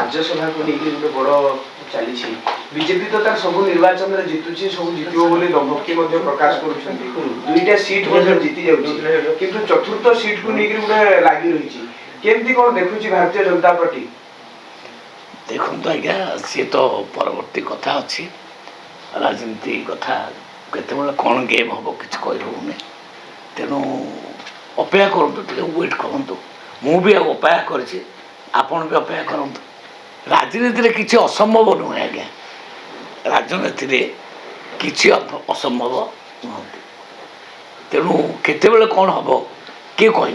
राज्यसभा को लेकिन गोटे बड़ चली बीजेपी तो तार सब निर्वाचन में जितुची सब जितबो बोली दमकी मध्ये प्रकाश करूछन्ती दुईटा सीट मध्ये जीति जाउची किंतु चतुर्थ सीट को लेकिन गोटे लागि रहिची केमती कोन देखुची भारतीय जनता पार्टी देखो तो आज्ञा सी तो परवर्ती कथा अच्छी राजनीति कथा केत कौन गेम हम कि कहीने तेणु अपेक्षा करूँ वेट करूँ मुझे अपेक्षा कर आपण भी अपेक्षा करूँ राजनीति किसी असंभव नुहे आज्ञा राजनीति किसी असंभव नुहति तेणु केतबेले कौन हम किए कह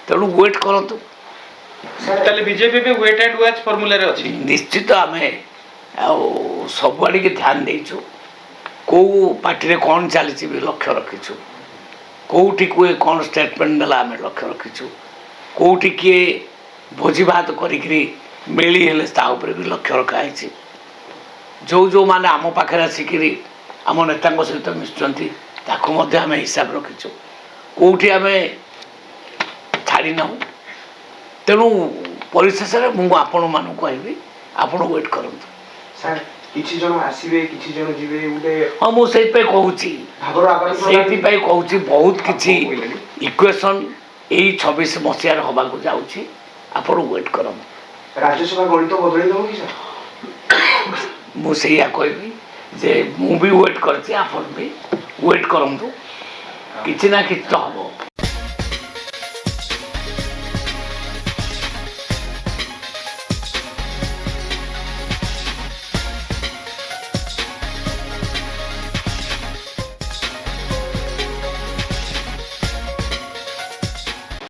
तेणु वेट करूँ बीजेपी भी वेट एंड वॉच फॉर्मूला रे अछि निश्चित आम सब आड़ के ध्यान देचु कौ पार्टी कौन चली भी लक्ष्य रखीचु कौटी किए कौन स्टेटमेंट देला आम लक्ष्य रखीचु कौटी किए भोजी भात करी मेली हेले ताऊपर भी लक्ष्य रखाई जो जो माने आम पाखे आसिक आम नेता सहित मिशुंट आम हिसाब रखीचु कौटी आम छाड़ी ना तेणु परिशेष मुझे आपण मान कहि आपण वेट करूँ सर किछि जन आसीबे किछि जन जिबे उडे हाँ मुझे कहूँ बहुत किसी इक्वेशन यही 26 मसीहार हवा जाऊँगी आपण वेट करूँ राज्यसभा गणित बदल दब कि सर मुझे कहबी जे मु भी वेट कर वेट करूँ किसी ना कि तो हम